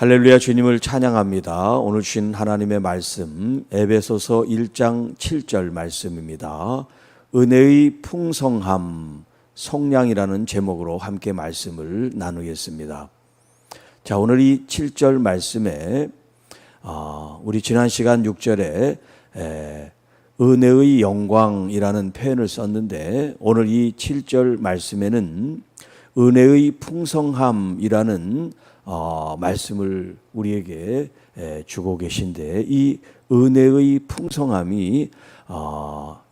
할렐루야, 주님을 찬양합니다. 오늘 주신 하나님의 말씀 에베소서 1장 7절 말씀입니다. 은혜의 풍성함, 속량이라는 제목으로 함께 말씀을 나누겠습니다. 자, 오늘 이 7절 말씀에 우리 지난 시간 6절에 은혜의 영광이라는 표현을 썼는데, 오늘 이 7절 말씀에는 은혜의 풍성함이라는 말씀을 우리에게 주고 계신데, 이 은혜의 풍성함이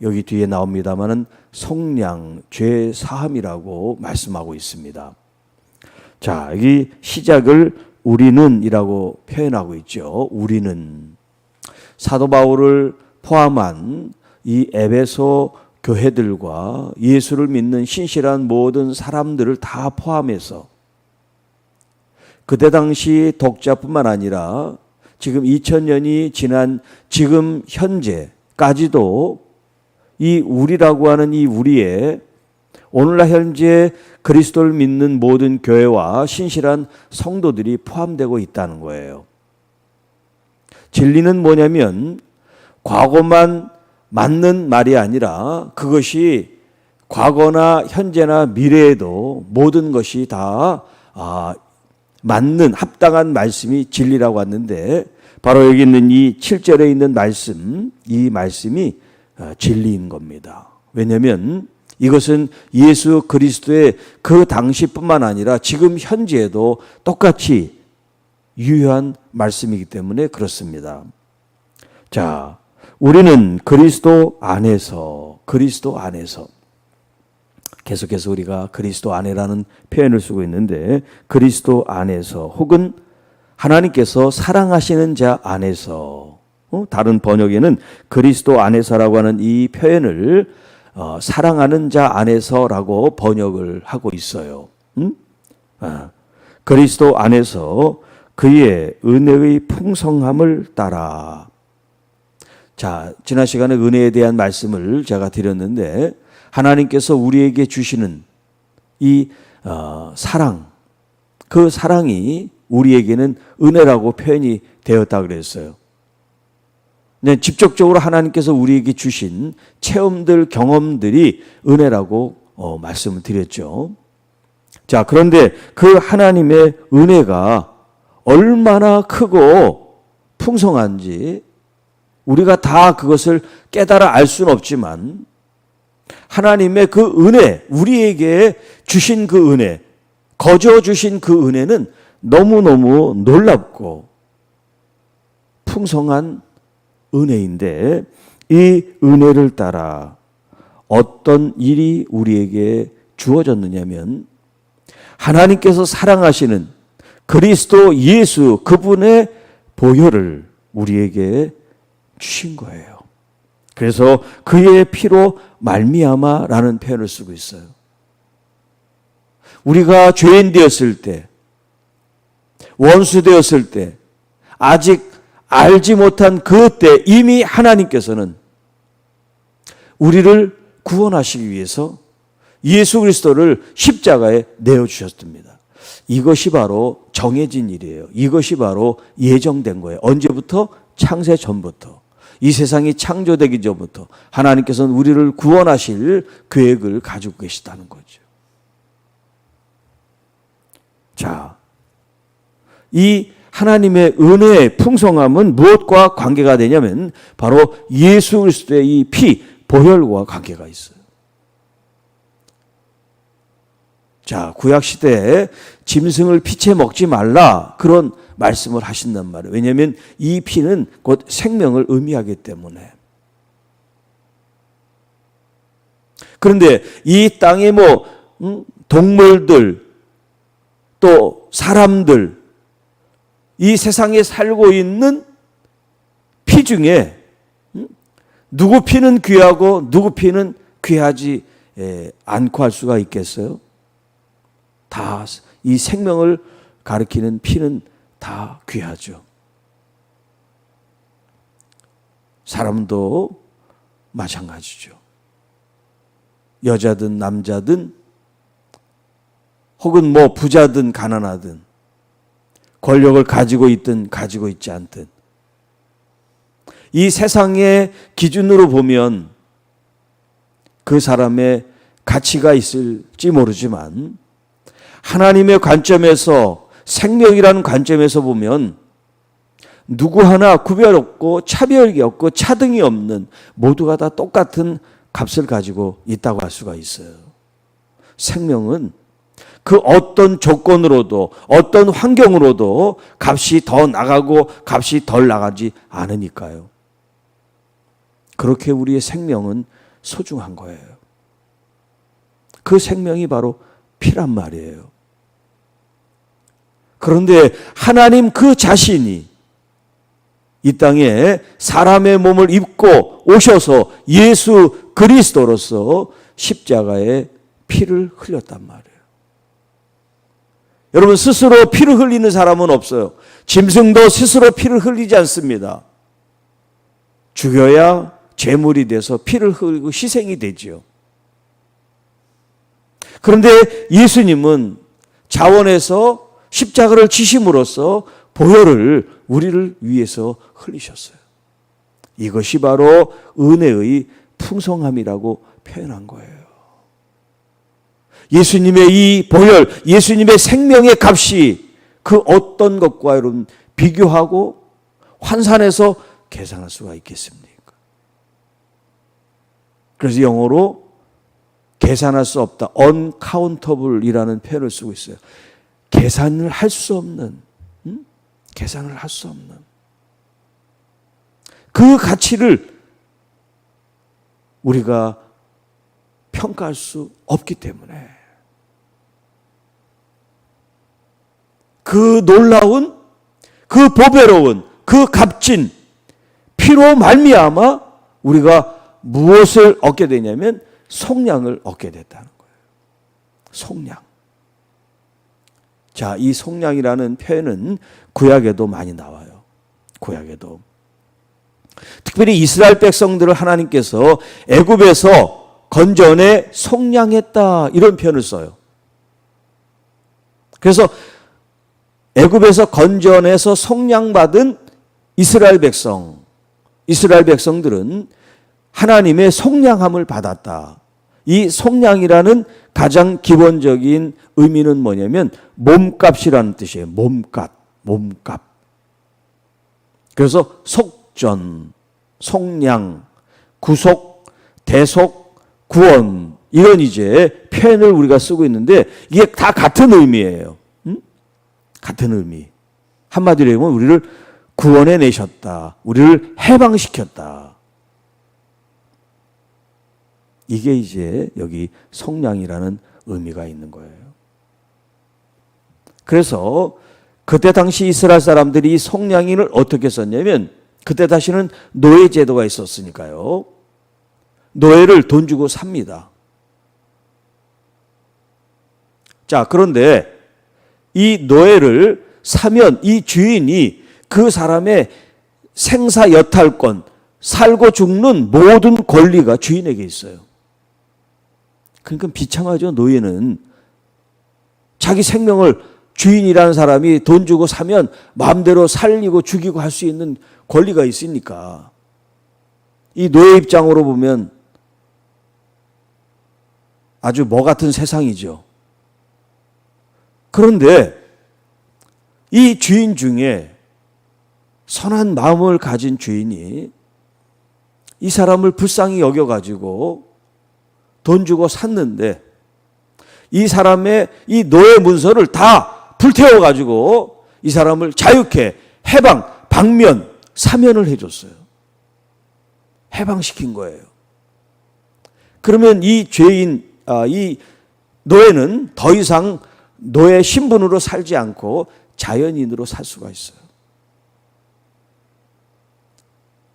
여기 뒤에 나옵니다마는 속량, 죄 사함이라고 말씀하고 있습니다. 자, 여기 시작을 우리는이라고 표현하고 있죠. 우리는 사도 바울을 포함한 이 에베소 교회들과 예수를 믿는 신실한 모든 사람들을 다 포함해서 그때 당시 독자뿐만 아니라 지금 2000년이 지난 지금 현재까지도 이 우리라고 하는 이 우리에 오늘날 현재 그리스도를 믿는 모든 교회와 신실한 성도들이 포함되고 있다는 거예요. 진리는 뭐냐면 과거만 맞는 말이 아니라 그것이 과거나 현재나 미래에도 모든 것이 다 맞는 합당한 말씀이 진리라고 하는데, 바로 여기 있는 이 7절에 있는 말씀, 이 말씀이 진리인 겁니다. 왜냐하면 이것은 예수 그리스도의 그 당시뿐만 아니라 지금 현재에도 똑같이 유효한 말씀이기 때문에 그렇습니다. 자, 우리는 그리스도 안에서 계속해서 우리가 그리스도 안에라는 표현을 쓰고 있는데, 그리스도 안에서 혹은 하나님께서 사랑하시는 자 안에서, 다른 번역에는 그리스도 안에서라고 하는 이 표현을 사랑하는 자 안에서라고 번역을 하고 있어요. 그리스도 안에서 그의 은혜의 풍성함을 따라. 자, 지난 시간에 은혜에 대한 말씀을 제가 드렸는데, 하나님께서 우리에게 주시는 이 사랑, 그 사랑이 우리에게는 은혜라고 표현이 되었다 그랬어요. 네, 직접적으로 하나님께서 우리에게 주신 체험들, 경험들이 은혜라고 말씀을 드렸죠. 자, 그런데 그 하나님의 은혜가 얼마나 크고 풍성한지 우리가 다 그것을 깨달아 알 수는 없지만, 하나님의 그 은혜, 우리에게 주신 그 은혜, 거저 주신 그 은혜는 너무너무 놀랍고 풍성한 은혜인데, 이 은혜를 따라 어떤 일이 우리에게 주어졌느냐면, 하나님께서 사랑하시는 그리스도 예수, 그분의 보혈을 우리에게 주신 거예요. 그래서 그의 피로 말미암아라는 표현을 쓰고 있어요. 우리가 죄인 되었을 때, 원수 되었을 때, 아직 알지 못한 그때 이미 하나님께서는 우리를 구원하시기 위해서 예수 그리스도를 십자가에 내어주셨습니다. 이것이 바로 정해진 일이에요. 이것이 바로 예정된 거예요. 언제부터? 창세 전부터. 이 세상이 창조되기 전부터 하나님께서는 우리를 구원하실 계획을 가지고 계시다는 거죠. 자, 이 하나님의 은혜의 풍성함은 무엇과 관계가 되냐면 바로 예수 그리스도의 이 피, 보혈과 관계가 있어요. 자, 구약시대에 짐승을 피채 먹지 말라, 그런 말씀을 하신단 말이에요. 왜냐하면 이 피는 곧 생명을 의미하기 때문에. 그런데 이 땅에 동물들, 또 사람들, 이 세상에 살고 있는 피 중에 누구 피는 귀하고 누구 피는 귀하지 않고 할 수가 있겠어요? 다 이 생명을 가리키는 피는 다 귀하죠. 사람도 마찬가지죠. 여자든 남자든 혹은 부자든 가난하든 권력을 가지고 있든 가지고 있지 않든 이 세상의 기준으로 보면 그 사람의 가치가 있을지 모르지만 하나님의 관점에서, 생명이라는 관점에서 보면 누구 하나 구별 없고 차별이 없고 차등이 없는, 모두가 다 똑같은 값을 가지고 있다고 할 수가 있어요. 생명은 그 어떤 조건으로도 어떤 환경으로도 값이 더 나가고 값이 덜 나가지 않으니까요. 그렇게 우리의 생명은 소중한 거예요. 그 생명이 바로 피란 말이에요. 그런데 하나님 그 자신이 이 땅에 사람의 몸을 입고 오셔서 예수 그리스도로서 십자가에 피를 흘렸단 말이에요. 여러분, 스스로 피를 흘리는 사람은 없어요. 짐승도 스스로 피를 흘리지 않습니다. 죽여야 제물이 돼서 피를 흘리고 희생이 되지요. 그런데 예수님은 자원에서 십자가를 지심으로써 보혈을 우리를 위해서 흘리셨어요. 이것이 바로 은혜의 풍성함이라고 표현한 거예요. 예수님의 이 보혈, 예수님의 생명의 값이 그 어떤 것과 여러분 비교하고 환산해서 계산할 수가 있겠습니까? 그래서 영어로 계산할 수 없다, uncountable이라는 표현을 쓰고 있어요. 계산을 할 수 없는, 계산을 할 수 없는 그 가치를 우리가 평가할 수 없기 때문에 그 놀라운, 그 보배로운, 그 값진 피로 말미암아 우리가 무엇을 얻게 되냐면 속량을 얻게 됐다는 거예요. 속량. 자, 이 속량이라는 표현은 구약에도 많이 나와요. 구약에도. 특별히 이스라엘 백성들을 하나님께서 애굽에서 건져내 속량했다, 이런 표현을 써요. 그래서 애굽에서 건져내서 속량받은 이스라엘 백성들은 하나님의 속량함을 받았다. 이 속량이라는 가장 기본적인 의미는 뭐냐면 몸값이라는 뜻이에요. 몸값. 그래서 속전, 속량, 구속, 대속, 구원, 이런 이제 표현을 우리가 쓰고 있는데 이게 다 같은 의미예요. 같은 의미. 한마디로 하면 우리를 구원해 내셨다. 우리를 해방시켰다. 이게 이제 여기 속량이라는 의미가 있는 거예요. 그래서 그때 당시 이스라엘 사람들이 이 속량인을 어떻게 썼냐면, 그때 다시는 노예 제도가 있었으니까요. 노예를 돈 주고 삽니다. 자, 그런데 이 노예를 사면 이 주인이 그 사람의 생사 여탈권, 살고 죽는 모든 권리가 주인에게 있어요. 그러니까 비참하죠. 노예는 자기 생명을 주인이라는 사람이 돈 주고 사면 마음대로 살리고 죽이고 할 수 있는 권리가 있으니까 이 노예 입장으로 보면 아주 뭐 같은 세상이죠. 그런데 이 주인 중에 선한 마음을 가진 주인이 이 사람을 불쌍히 여겨가지고 돈 주고 샀는데 이 사람의 이 노예 문서를 다 불태워가지고 이 사람을 자유케 해방, 방면, 사면을 해줬어요. 해방시킨 거예요. 그러면 이 죄인, 이 노예는 더 이상 노예 신분으로 살지 않고 자연인으로 살 수가 있어요.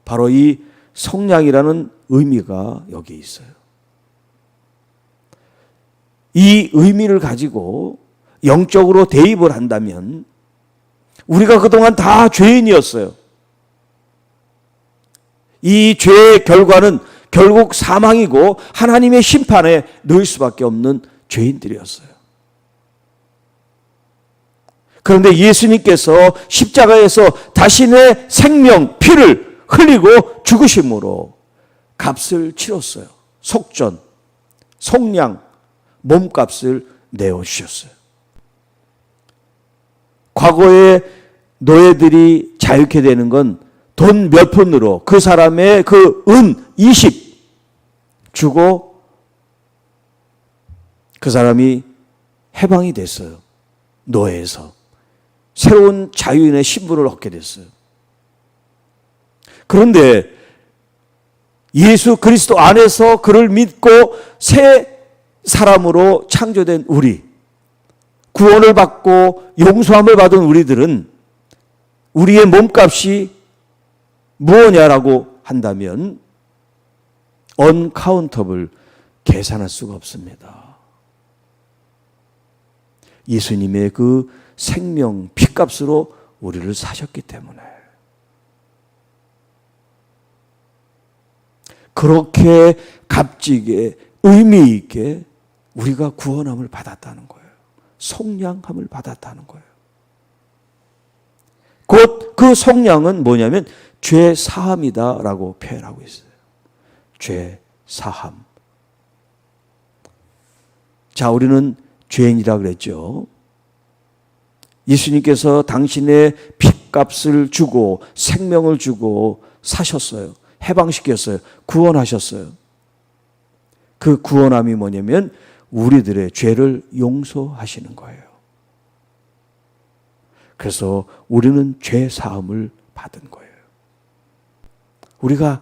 바로 이 속량이라는 의미가 여기에 있어요. 이 의미를 가지고 영적으로 대입을 한다면 우리가 그동안 다 죄인이었어요. 이 죄의 결과는 결국 사망이고 하나님의 심판에 놓일 수밖에 없는 죄인들이었어요. 그런데 예수님께서 십자가에서 자신의 생명, 피를 흘리고 죽으심으로 값을 치렀어요. 속전, 속량, 몸값을 내어주셨어요. 과거에 노예들이 자유케 되는 건 돈 몇 푼으로 그 사람의 그 은 20 주고 그 사람이 해방이 됐어요. 노예에서. 새로운 자유인의 신분을 얻게 됐어요. 그런데 예수 그리스도 안에서 그를 믿고 새 사람으로 창조된 우리, 구원을 받고 용서함을 받은 우리들은 우리의 몸값이 무엇이냐라고 한다면 언카운터블, 계산할 수가 없습니다. 예수님의 그 생명, 피값으로 우리를 사셨기 때문에 그렇게 값지게 의미 있게 우리가 구원함을 받았다는 거예요. 속량함을 받았다는 거예요. 곧 그 속량은 뭐냐면 죄 사함이다라고 표현하고 있어요. 죄 사함. 자, 우리는 죄인이라 그랬죠. 예수님께서 당신의 피값을 주고 생명을 주고 사셨어요. 해방시켰어요. 구원하셨어요. 그 구원함이 뭐냐면 우리들의 죄를 용서하시는 거예요. 그래서 우리는 죄 사함을 받은 거예요. 우리가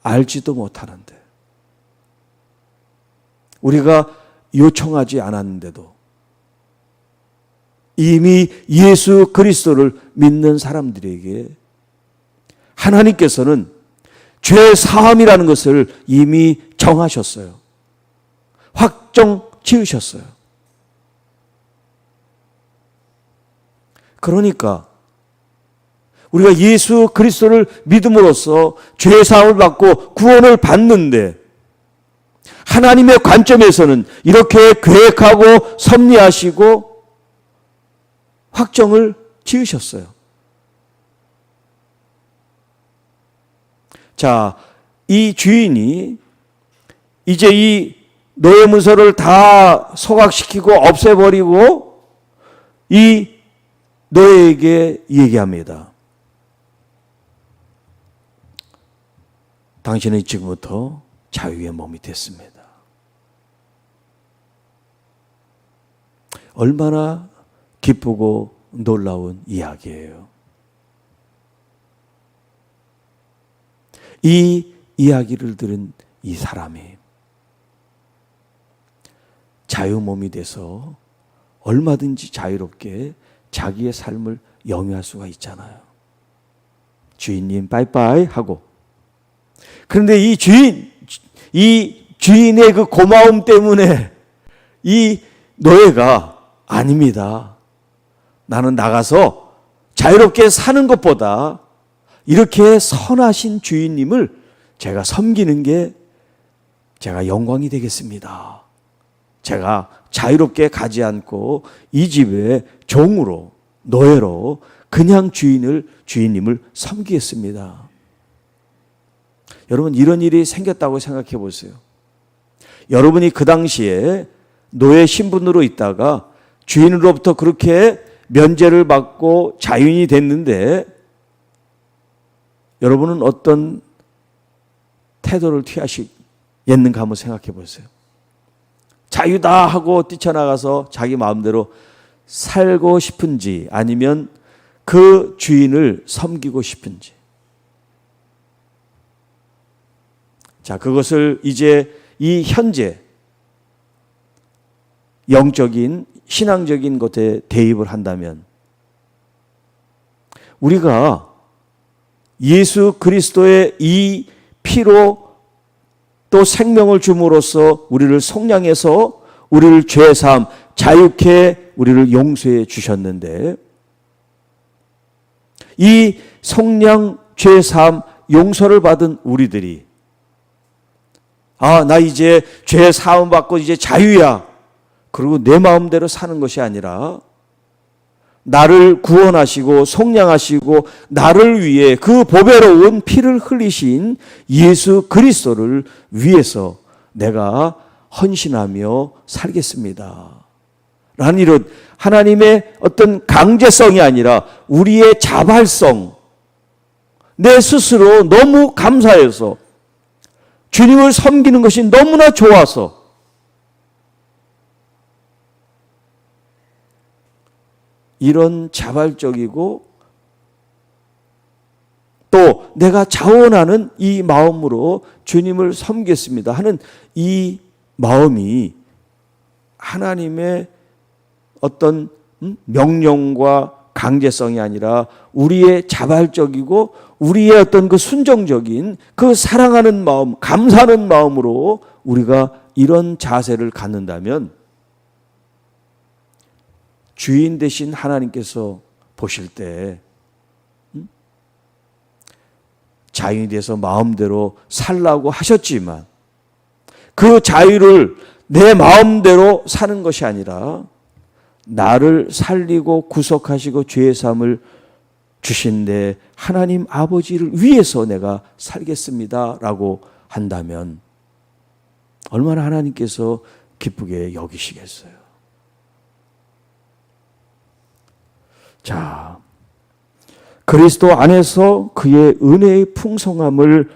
알지도 못하는데, 우리가 요청하지 않았는데도 이미 예수 그리스도를 믿는 사람들에게 하나님께서는 죄 사함이라는 것을 이미 정하셨어요. 확정 지으셨어요. 그러니까 우리가 예수 그리스도를 믿음으로써 죄 사함을 받고 구원을 받는데 하나님의 관점에서는 이렇게 계획하고 섭리하시고 확정을 지으셨어요. 자, 이 주인이 이제 이 노예 문서를 다 소각시키고 없애버리고 이 노예에게 얘기합니다. 당신은 지금부터 자유의 몸이 됐습니다. 얼마나 기쁘고 놀라운 이야기예요. 이 이야기를 들은 이 사람이 자유몸이 돼서 얼마든지 자유롭게 자기의 삶을 영위할 수가 있잖아요. 주인님 빠이빠이 하고. 그런데 이 주인의 그 고마움 때문에 이 노예가 아닙니다. 나는 나가서 자유롭게 사는 것보다 이렇게 선하신 주인님을 제가 섬기는 게 제가 영광이 되겠습니다. 제가 자유롭게 가지 않고 이 집의 종으로, 노예로 그냥 주인님을 섬기겠습니다. 여러분, 이런 일이 생겼다고 생각해 보세요. 여러분이 그 당시에 노예 신분으로 있다가 주인으로부터 그렇게 면제를 받고 자유인이 됐는데 여러분은 어떤 태도를 취하시겠는가 한번 생각해 보세요. 자유다 하고 뛰쳐나가서 자기 마음대로 살고 싶은지 아니면 그 주인을 섬기고 싶은지. 자, 그것을 이제 이 현재 영적인 신앙적인 것에 대입을 한다면 우리가 예수 그리스도의 이 피로 또 생명을 줌으로써 우리를 속량해서 우리를 죄사함, 자유케 우리를 용서해 주셨는데 이 속량, 죄사함, 용서를 받은 우리들이 나 이제 죄사함 받고 이제 자유야. 그리고 내 마음대로 사는 것이 아니라 나를 구원하시고 속량하시고 나를 위해 그 보배로운 피를 흘리신 예수 그리스도를 위해서 내가 헌신하며 살겠습니다. 라는 이런 하나님의 어떤 강제성이 아니라 우리의 자발성, 내 스스로 너무 감사해서 주님을 섬기는 것이 너무나 좋아서 이런 자발적이고 또 내가 자원하는 이 마음으로 주님을 섬기겠습니다 하는 이 마음이 하나님의 어떤 명령과 강제성이 아니라 우리의 자발적이고 우리의 어떤 그 순종적인 그 사랑하는 마음, 감사하는 마음으로 우리가 이런 자세를 갖는다면 주인 되신 하나님께서 보실 때 자유인이 돼서 마음대로 살라고 하셨지만 그 자유를 내 마음대로 사는 것이 아니라 나를 살리고 구속하시고 죄의 사함을 주신 내 하나님 아버지를 위해서 내가 살겠습니다 라고 한다면 얼마나 하나님께서 기쁘게 여기시겠어요. 자, 그리스도 안에서 그의 은혜의 풍성함을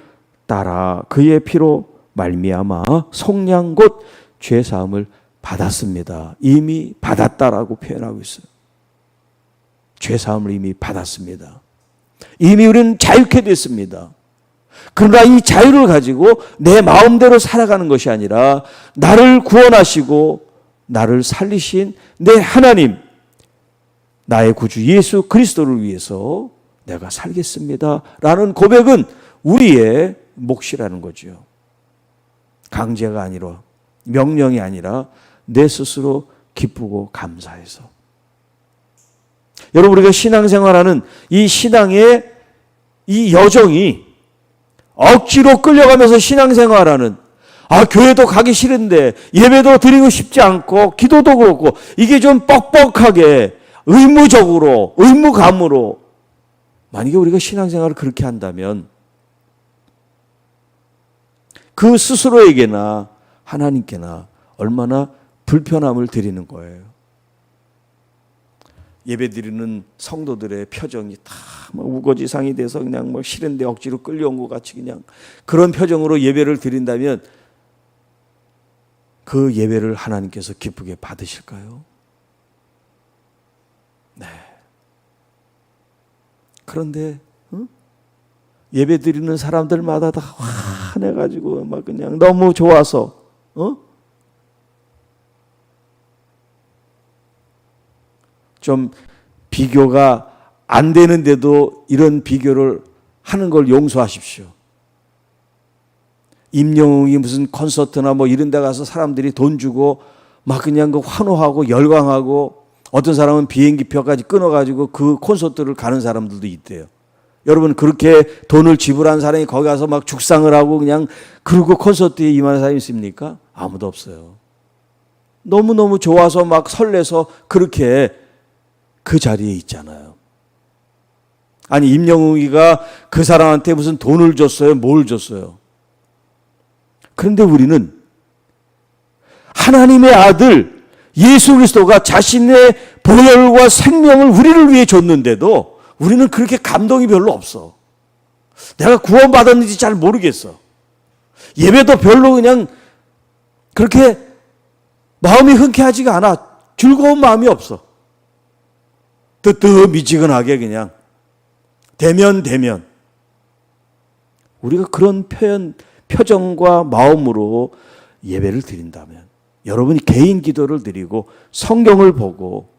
따라 그의 피로 말미암아 속량 곧 죄 사함을 받았습니다. 이미 받았다라고 표현하고 있어요. 죄 사함을 이미 받았습니다. 이미 우리는 자유케 됐습니다. 그러나 이 자유를 가지고 내 마음대로 살아가는 것이 아니라 나를 구원하시고 나를 살리신 내 하나님, 나의 구주 예수 그리스도를 위해서 내가 살겠습니다 라는 고백은 우리의 몫이라는 거죠. 강제가 아니라 명령이 아니라 내 스스로 기쁘고 감사해서. 여러분, 우리가 신앙생활하는 이 신앙의 이 여정이 억지로 끌려가면서 신앙생활하는, 교회도 가기 싫은데 예배도 드리고 싶지 않고 기도도 그렇고 이게 좀 뻑뻑하게 의무적으로 의무감으로 만약에 우리가 신앙생활을 그렇게 한다면 그 스스로에게나 하나님께나 얼마나 불편함을 드리는 거예요. 예배드리는 성도들의 표정이 다 우거지상이 돼서 그냥 싫은데 억지로 끌려온 것 같이 그냥 그런 표정으로 예배를 드린다면 그 예배를 하나님께서 기쁘게 받으실까요? 네. 그런데 예배 드리는 사람들마다 다 화내가지고 막 그냥 너무 좋아서 좀 비교가 안 되는데도 이런 비교를 하는 걸 용서하십시오. 임영웅이 무슨 콘서트나 이런 데 가서 사람들이 돈 주고 막 그냥 그 환호하고 열광하고 어떤 사람은 비행기표까지 끊어가지고 그 콘서트를 가는 사람들도 있대요. 여러분, 그렇게 돈을 지불한 사람이 거기 가서 막 죽상을 하고 그냥 그러고 콘서트에 임하는 사람이 있습니까? 아무도 없어요. 너무너무 좋아서 막 설레서 그렇게 그 자리에 있잖아요. 아니, 임영웅이가 그 사람한테 무슨 돈을 줬어요? 뭘 줬어요? 그런데 우리는 하나님의 아들 예수 그리스도가 자신의 보혈과 생명을 우리를 위해 줬는데도 우리는 그렇게 감동이 별로 없어. 내가 구원받았는지 잘 모르겠어. 예배도 별로 그냥 그렇게 마음이 흔쾌하지가 않아. 즐거운 마음이 없어. 뜨뜻미지근하게 그냥 대면 우리가 그런 표정과 마음으로 예배를 드린다면, 여러분이 개인 기도를 드리고 성경을 보고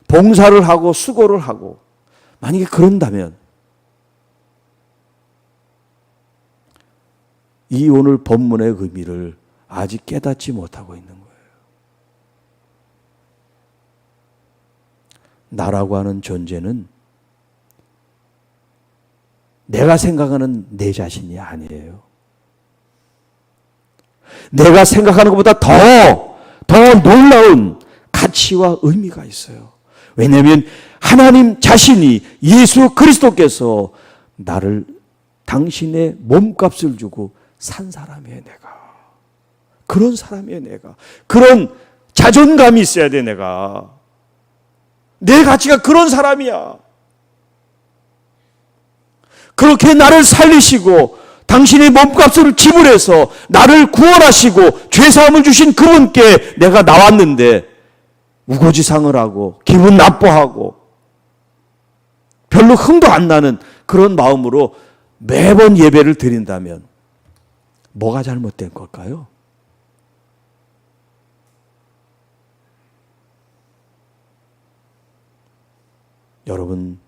봉사를 하고 수고를 하고 만약에 그런다면 이 오늘 본문의 의미를 아직 깨닫지 못하고 있는 거예요. 나라고 하는 존재는 내가 생각하는 내 자신이 아니에요. 내가 생각하는 것보다 더 놀라운 가치와 의미가 있어요. 왜냐하면 하나님 자신이 예수 그리스도께서 나를 당신의 몸값을 주고 산 사람이에요, 내가. 그런 사람이에요, 내가. 그런 자존감이 있어야 돼, 내가. 내 가치가 그런 사람이야. 그렇게 나를 살리시고 당신의 몸값을 지불해서 나를 구원하시고 죄사함을 주신 그분께 내가 나왔는데 우거지상을 하고 기분 나빠하고 별로 흥도 안 나는 그런 마음으로 매번 예배를 드린다면 뭐가 잘못된 걸까요? 여러분,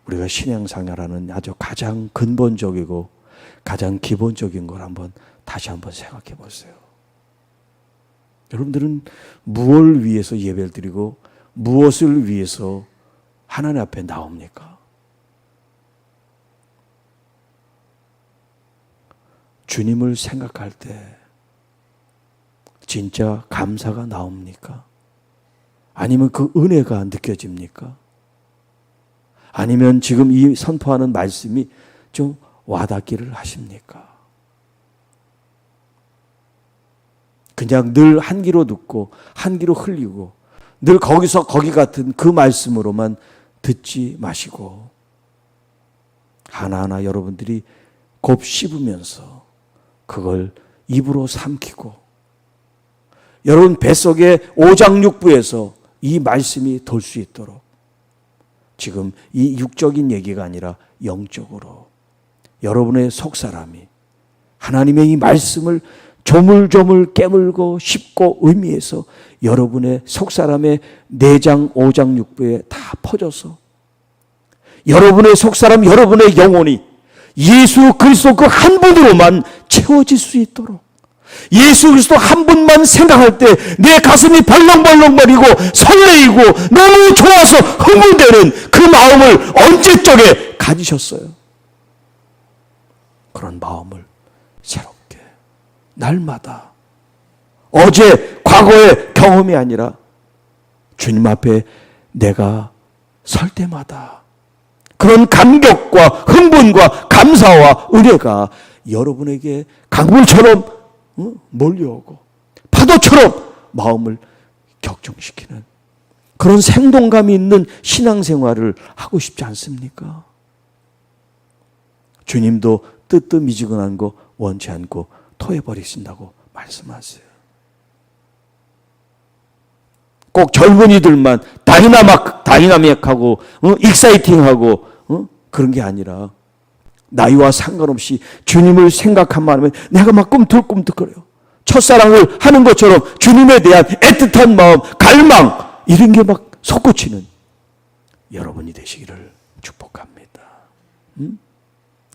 우리가 신앙생활하는 아주 가장 근본적이고 가장 기본적인 걸 다시 한번 생각해 보세요. 여러분들은 무엇을 위해서 예배를 드리고 무엇을 위해서 하나님 앞에 나옵니까? 주님을 생각할 때 진짜 감사가 나옵니까? 아니면 그 은혜가 느껴집니까? 아니면 지금 이 선포하는 말씀이 좀 와닿기를 하십니까? 그냥 늘 한 귀로 듣고 한 귀로 흘리고 늘 거기서 거기 같은 그 말씀으로만 듣지 마시고 하나하나 여러분들이 곱 씹으면서 그걸 입으로 삼키고 여러분 뱃속에 오장육부에서 이 말씀이 돌 수 있도록 지금 이 육적인 얘기가 아니라 영적으로 여러분의 속사람이 하나님의 이 말씀을 조물조물 깨물고 씹고 의미해서 여러분의 속사람의 내장 오장육부에 다 퍼져서 여러분의 속사람 여러분의 영혼이 예수 그리스도 그 한 분으로만 채워질 수 있도록 예수 그리스도 한 분만 생각할 때 내 가슴이 벌렁벌렁거리고 설레이고 너무 좋아서 흥분되는 그 마음을 언제적에 가지셨어요? 그런 마음을 새롭게 날마다 어제 과거의 경험이 아니라 주님 앞에 내가 설 때마다 그런 감격과 흥분과 감사와 은혜가 여러분에게 강물처럼 몰려오고 파도처럼 마음을 격정시키는 그런 생동감이 있는 신앙생활을 하고 싶지 않습니까? 주님도 뜨뜻미지근한 거 원치 않고 토해버리신다고 말씀하세요. 꼭 젊은이들만 다이나믹하고 익사이팅하고 그런 게 아니라 나이와 상관없이 주님을 생각한만 하면 내가 막 꿈틀꿈틀거려요. 첫사랑을 하는 것처럼 주님에 대한 애틋한 마음, 갈망 이런 게 막 솟구치는 여러분이 되시기를 축복합니다.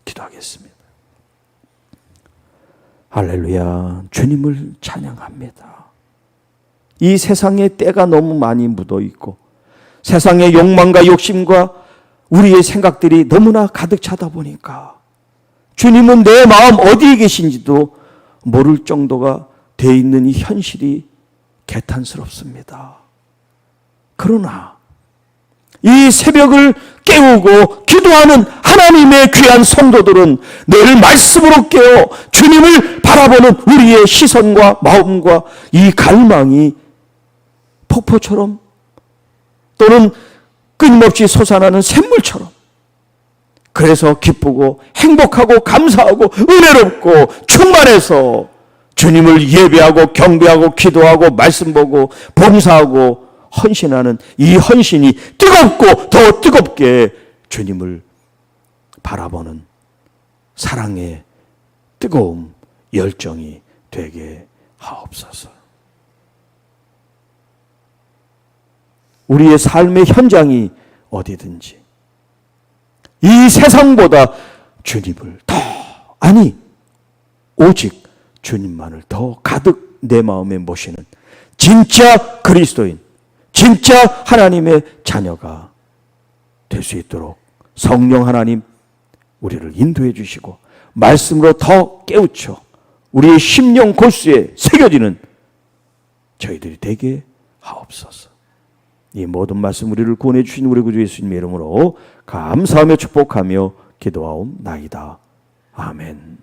기도하겠습니다. 할렐루야. 주님을 찬양합니다. 이 세상에 때가 너무 많이 묻어 있고 세상의 욕망과 욕심과 우리의 생각들이 너무나 가득 차다 보니까 주님은 내 마음 어디에 계신지도 모를 정도가 돼 있는 이 현실이 개탄스럽습니다. 그러나 이 새벽을 깨우고 기도하는 하나님의 귀한 성도들은 늘 말씀으로 깨어 주님을 바라보는 우리의 시선과 마음과 이 갈망이 폭포처럼 또는 끊임없이 솟아나는 샘물처럼 그래서 기쁘고 행복하고 감사하고 은혜롭고 충만해서 주님을 예배하고 경배하고 기도하고 말씀 보고 봉사하고 헌신하는 이 헌신이 뜨겁고 더 뜨겁게 주님을 바라보는 사랑의 뜨거움 열정이 되게 하옵소서. 우리의 삶의 현장이 어디든지 이 세상보다 주님을 오직 주님만을 더 가득 내 마음에 모시는 진짜 그리스도인, 진짜 하나님의 자녀가 될 수 있도록 성령 하나님 우리를 인도해 주시고 말씀으로 더 깨우쳐 우리의 심령 골수에 새겨지는 저희들이 되게 하옵소서. 이 모든 말씀 우리를 구원해 주신 우리 구주 예수님의 이름으로 감사하며 축복하며 기도하옵나이다. 아멘.